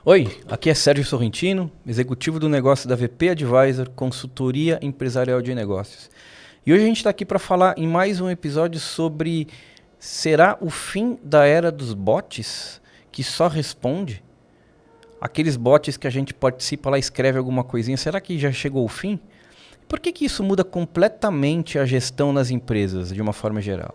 Oi, aqui é Sérgio Sorrentino, executivo do negócio da VP Advisor, consultoria empresarial de negócios. E hoje a gente está aqui para falar em mais um episódio sobre: será o fim da era dos bots que só responde? Aqueles bots que a gente participa lá, escreve alguma coisinha, será que já chegou o fim? Por que isso muda completamente a gestão nas empresas, de uma forma geral?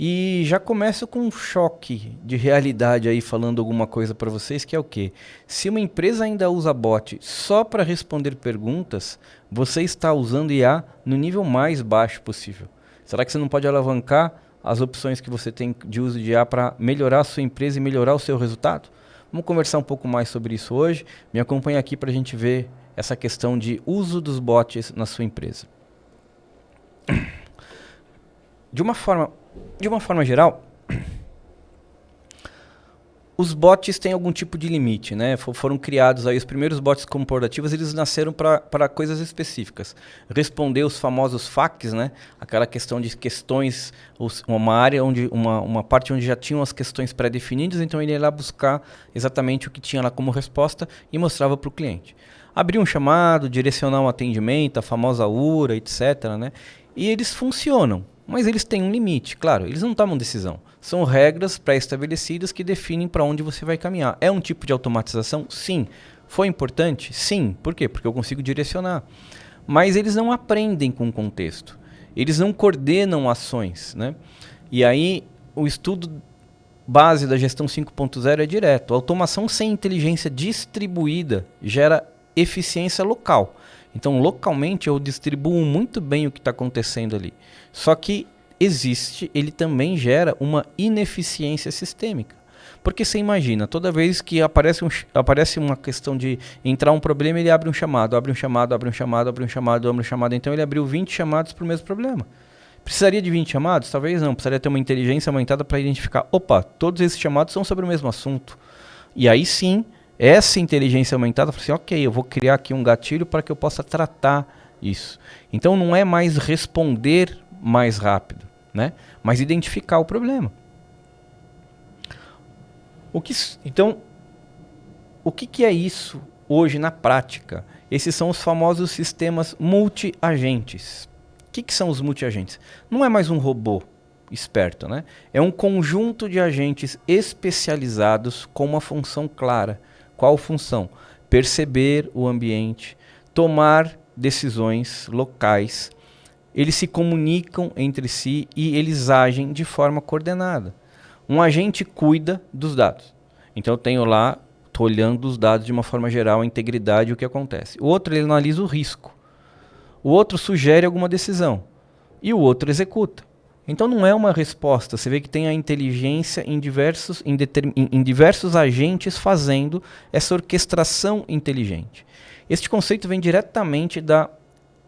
E já começo com um choque de realidade aí, falando alguma coisa para vocês, que é o quê? Se uma empresa ainda usa bot só para responder perguntas, você está usando IA no nível mais baixo possível. Será que você não pode alavancar as opções que você tem de uso de IA para melhorar a sua empresa e melhorar o seu resultado? Vamos conversar um pouco mais sobre isso hoje. Me acompanhe aqui para a gente ver essa questão de uso dos bots na sua empresa. De uma forma geral, os bots têm algum tipo de limite, né? Foram criados aí os primeiros bots corporativos, eles nasceram para coisas específicas. Responder os famosos FAQs, né? Aquela questão de questões, uma área onde uma parte onde já tinham as questões pré-definidas, então ele ia lá buscar exatamente o que tinha lá como resposta e mostrava para o cliente. Abrir um chamado, direcionar um atendimento, a famosa URA, etc, né? E eles funcionam. Mas eles têm um limite, claro, eles não tomam decisão. São regras pré-estabelecidas que definem para onde você vai caminhar. É um tipo de automatização? Sim. Foi importante? Sim. Por quê? Porque eu consigo direcionar. Mas eles não aprendem com o contexto. Eles não coordenam ações, né? E aí, o estudo base da gestão 5.0 é direto. A automação sem inteligência distribuída gera eficiência local. Então, localmente, eu distribuo muito bem o que está acontecendo ali. Só que ele também gera uma ineficiência sistêmica. Porque você imagina, toda vez que aparece uma questão de entrar um problema, ele abre um chamado. Então, ele abriu 20 chamados para o mesmo problema. Precisaria de 20 chamados? Talvez não. Precisaria ter uma inteligência aumentada para identificar, opa, todos esses chamados são sobre o mesmo assunto. E aí sim, essa inteligência aumentada, fala assim, ok, eu vou criar aqui um gatilho para que eu possa tratar isso. Então não é mais responder mais rápido, né? Mas identificar o problema. Então, o que é isso hoje na prática? Esses são os famosos sistemas multi-agentes. O que são os multi-agentes? Não é mais um robô esperto, né? É um conjunto de agentes especializados com uma função clara. Qual função? Perceber o ambiente, tomar decisões locais. Eles se comunicam entre si e eles agem de forma coordenada. Um agente cuida dos dados. Então eu tenho lá, estou olhando os dados de uma forma geral, a integridade e o que acontece. O outro ele analisa o risco. O outro sugere alguma decisão. E o outro executa. Então não é uma resposta. Você vê que tem a inteligência em diversos agentes fazendo essa orquestração inteligente. Este conceito vem diretamente da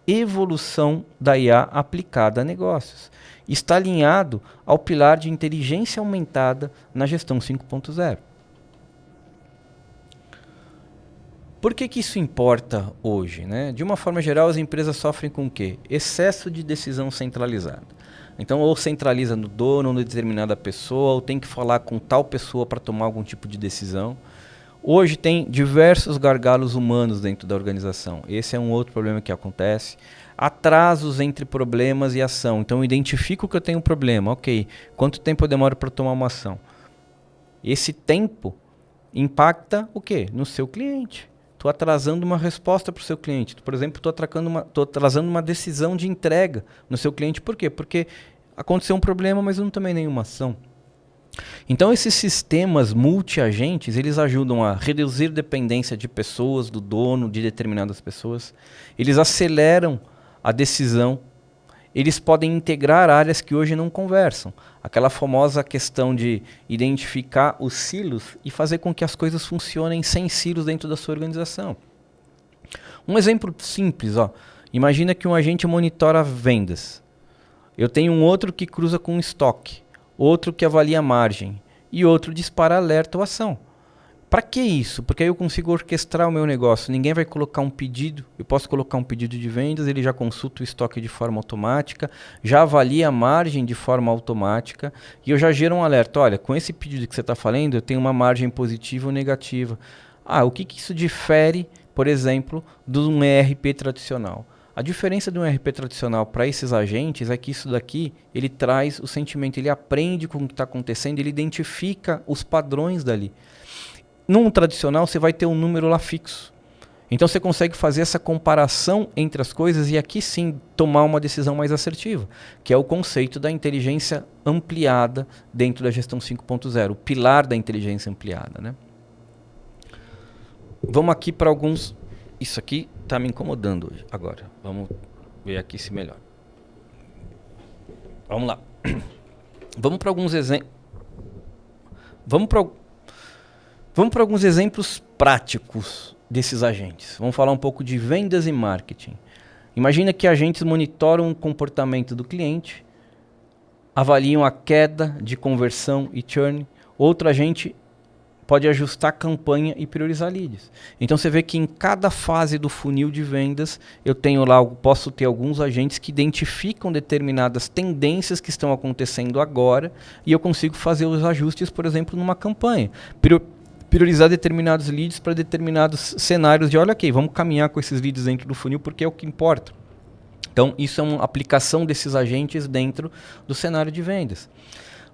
evolução da IA aplicada a negócios. Está alinhado ao pilar de inteligência aumentada na gestão 5.0. Por que isso importa hoje, né? De uma forma geral, as empresas sofrem com o quê? Excesso de decisão centralizada. Então, ou centraliza no dono, ou em determinada pessoa, ou tem que falar com tal pessoa para tomar algum tipo de decisão. Hoje tem diversos gargalos humanos dentro da organização. Esse é um outro problema que acontece. Atrasos entre problemas e ação. Então, eu identifico que eu tenho um problema. Ok, quanto tempo eu demoro para tomar uma ação? Esse tempo impacta o quê? No seu cliente. Estou atrasando uma resposta para o seu cliente. Por exemplo, estou atrasando uma decisão de entrega no seu cliente. Por quê? Porque aconteceu um problema, mas eu não tomei nenhuma ação. Então, esses sistemas multi-agentes, eles ajudam a reduzir dependência de pessoas, do dono, de determinadas pessoas. Eles aceleram a decisão. Eles podem integrar áreas que hoje não conversam. Aquela famosa questão de identificar os silos e fazer com que as coisas funcionem sem silos dentro da sua organização. Um exemplo simples, ó. Imagina que um agente monitora vendas. Eu tenho um outro que cruza com estoque, outro que avalia a margem e outro dispara alerta ou ação. Para que isso? Porque aí eu consigo orquestrar o meu negócio. Ninguém vai colocar um pedido. Eu posso colocar um pedido de vendas, ele já consulta o estoque de forma automática, já avalia a margem de forma automática e eu já gero um alerta. Olha, com esse pedido que você está falando, eu tenho uma margem positiva ou negativa. O que isso difere, por exemplo, de um ERP tradicional? A diferença de um ERP tradicional para esses agentes é que isso daqui, ele traz o sentimento, ele aprende com o que está acontecendo, ele identifica os padrões dali. Num tradicional, você vai ter um número lá fixo. Então você consegue fazer essa comparação entre as coisas e aqui sim tomar uma decisão mais assertiva, que é o conceito da inteligência ampliada dentro da gestão 5.0, o pilar da inteligência ampliada, né? Vamos aqui para alguns... Isso aqui está me incomodando hoje. Agora, vamos ver aqui se melhora. Vamos lá. Vamos para alguns exemplos. Vamos para alguns exemplos práticos desses agentes. Vamos falar um pouco de vendas e marketing. Imagina que agentes monitoram o comportamento do cliente, avaliam a queda de conversão e churn. Outro agente pode ajustar a campanha e priorizar leads. Então você vê que em cada fase do funil de vendas, posso ter alguns agentes que identificam determinadas tendências que estão acontecendo agora e eu consigo fazer os ajustes, por exemplo, numa campanha. Priorizar determinados leads para determinados cenários de, olha aqui, vamos caminhar com esses leads dentro do funil porque é o que importa. Então isso é uma aplicação desses agentes dentro do cenário de vendas.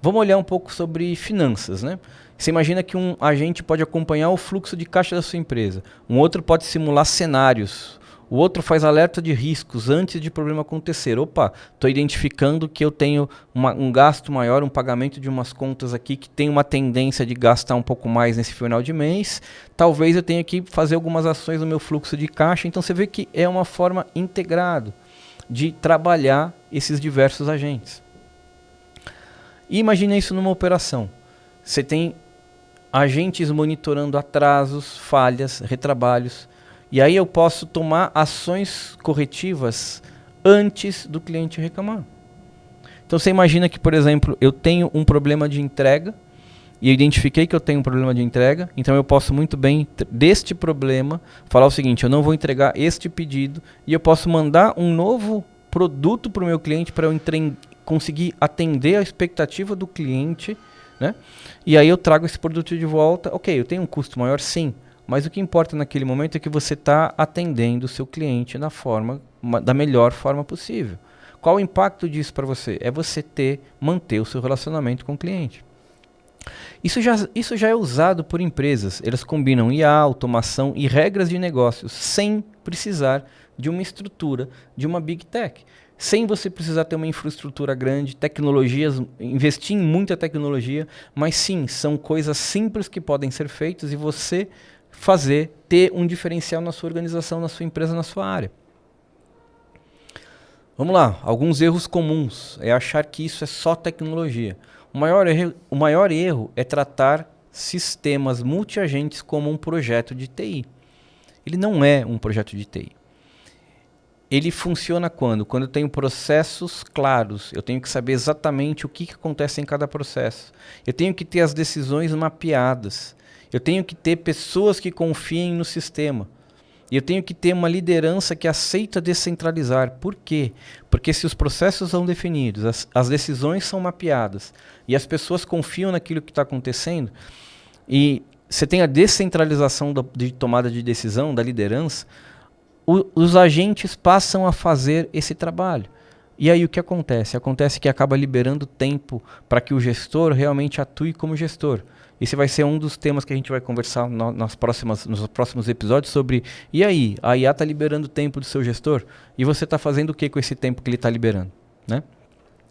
Vamos olhar um pouco sobre finanças, né? Você imagina que um agente pode acompanhar o fluxo de caixa da sua empresa. Um outro pode simular cenários. O outro faz alerta de riscos antes de problema acontecer. Opa, estou identificando que eu tenho um gasto maior, um pagamento de umas contas aqui que tem uma tendência de gastar um pouco mais nesse final de mês. Talvez eu tenha que fazer algumas ações no meu fluxo de caixa. Então você vê que é uma forma integrada de trabalhar esses diversos agentes. E imagina isso numa operação. Você tem agentes monitorando atrasos, falhas, retrabalhos. E aí eu posso tomar ações corretivas antes do cliente reclamar. Então você imagina que, por exemplo, eu tenho um problema de entrega e eu identifiquei que eu tenho um problema de entrega, então eu posso muito bem, deste problema, falar o seguinte, eu não vou entregar este pedido e eu posso mandar um novo produto para o meu cliente para eu conseguir atender a expectativa do cliente, né? E aí eu trago esse produto de volta. Ok, eu tenho um custo maior, sim, mas o que importa naquele momento é que você está atendendo o seu cliente da melhor forma possível. Qual o impacto disso para você? É você manter o seu relacionamento com o cliente. Isso já é usado por empresas. Elas combinam IA, automação e regras de negócios sem precisar de uma estrutura, de uma Big Tech. Sem você precisar ter uma infraestrutura grande, tecnologias, investir em muita tecnologia, mas sim, são coisas simples que podem ser feitas e você ter um diferencial na sua organização, na sua empresa, na sua área. Vamos lá, alguns erros comuns é achar que isso é só tecnologia. O maior erro é tratar sistemas multiagentes como um projeto de TI. Ele não é um projeto de TI. Ele funciona quando? Quando eu tenho processos claros, eu tenho que saber exatamente o que acontece em cada processo. Eu tenho que ter as decisões mapeadas. Eu tenho que ter pessoas que confiem no sistema. E eu tenho que ter uma liderança que aceita descentralizar. Por quê? Porque se os processos são definidos, as decisões são mapeadas e as pessoas confiam naquilo que está acontecendo, e você tem a descentralização de tomada de decisão, da liderança, os agentes passam a fazer esse trabalho. E aí o que acontece? Acontece que acaba liberando tempo para que o gestor realmente atue como gestor. Esse vai ser um dos temas que a gente vai conversar nos próximos episódios sobre, e aí, a IA está liberando tempo do seu gestor? E você está fazendo o que com esse tempo que ele está liberando? Né?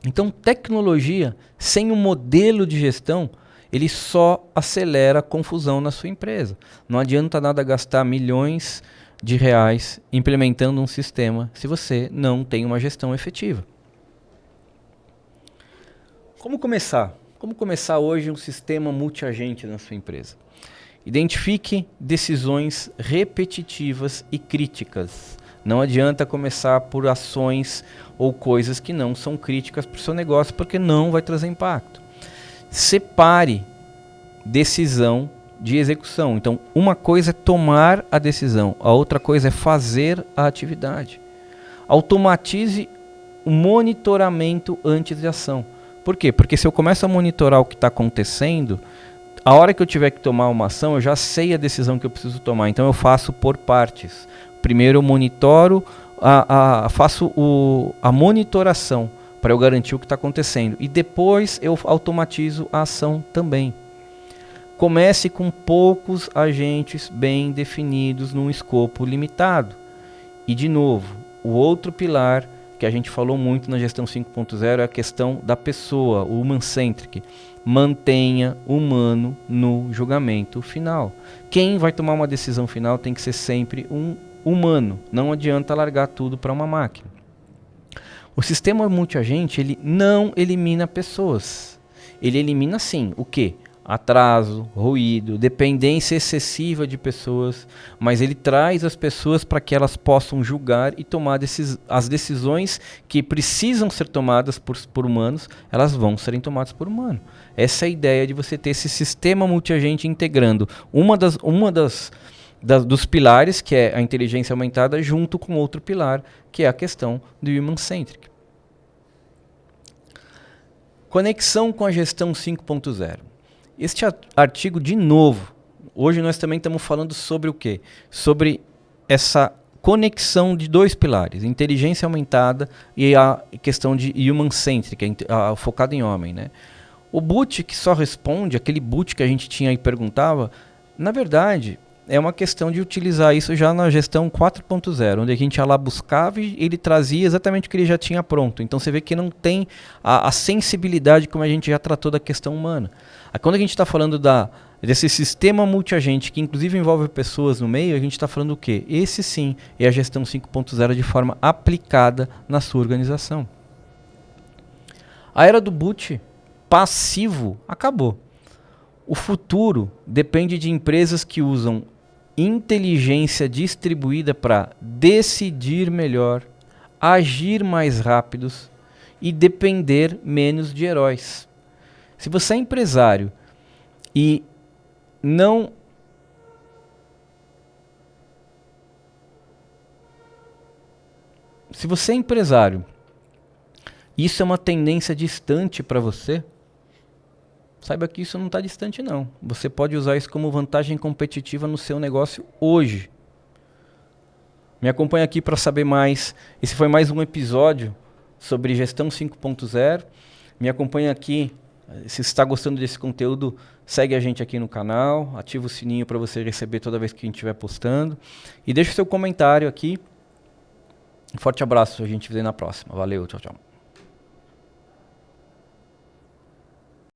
Então, tecnologia, sem um modelo de gestão, ele só acelera a confusão na sua empresa. Não adianta nada gastar milhões de reais implementando um sistema se você não tem uma gestão efetiva. Como começar? Como começar hoje um sistema multiagente na sua empresa? Identifique decisões repetitivas e críticas. Não adianta começar por ações ou coisas que não são críticas para o seu negócio, porque não vai trazer impacto. Separe decisão de execução. Então, uma coisa é tomar a decisão, a outra coisa é fazer a atividade. Automatize o monitoramento antes de ação. Por quê? Porque se eu começo a monitorar o que está acontecendo, a hora que eu tiver que tomar uma ação, eu já sei a decisão que eu preciso tomar. Então eu faço por partes. Primeiro eu monitoro, faço a monitoração para eu garantir o que está acontecendo. E depois eu automatizo a ação também. Comece com poucos agentes bem definidos num escopo limitado. E de novo, o outro pilar que a gente falou muito na gestão 5.0 é a questão da pessoa, o human-centric. Mantenha o humano no julgamento final. Quem vai tomar uma decisão final tem que ser sempre um humano. Não adianta largar tudo para uma máquina. O sistema multiagente, ele não elimina pessoas. Ele elimina sim o quê? Atraso, ruído, dependência excessiva de pessoas, mas ele traz as pessoas para que elas possam julgar e tomar as decisões que precisam ser tomadas por humanos, elas vão serem tomadas por humano. Essa é a ideia de você ter esse sistema multiagente integrando dos pilares, que é a inteligência aumentada, junto com outro pilar, que é a questão do human-centric. Conexão com a gestão 5.0. Este artigo, de novo, hoje nós também estamos falando sobre o quê? Sobre essa conexão de dois pilares, inteligência aumentada e a questão de human-centric, focado em homem, né? O boot que só responde, aquele boot que a gente tinha e perguntava, na verdade, é uma questão de utilizar isso já na gestão 4.0, onde a gente ia lá buscava e ele trazia exatamente o que ele já tinha pronto. Então você vê que não tem a sensibilidade como a gente já tratou da questão humana. Quando a gente está falando desse sistema multiagente, que inclusive envolve pessoas no meio, a gente está falando o quê? Esse sim é a gestão 5.0 de forma aplicada na sua organização. A era do boot passivo acabou. O futuro depende de empresas que usam inteligência distribuída para decidir melhor, agir mais rápidos e depender menos de heróis. Se você é empresário e não... Se você é empresário, isso é uma tendência distante para você, saiba que isso não está distante não. Você pode usar isso como vantagem competitiva no seu negócio hoje. Me acompanha aqui para saber mais. Esse foi mais um episódio sobre gestão 5.0. Me acompanha aqui. Se está gostando desse conteúdo, segue a gente aqui no canal, ativa o sininho para você receber toda vez que a gente estiver postando. E deixa o seu comentário aqui. Um forte abraço, a gente se vê na próxima. Valeu, tchau, tchau.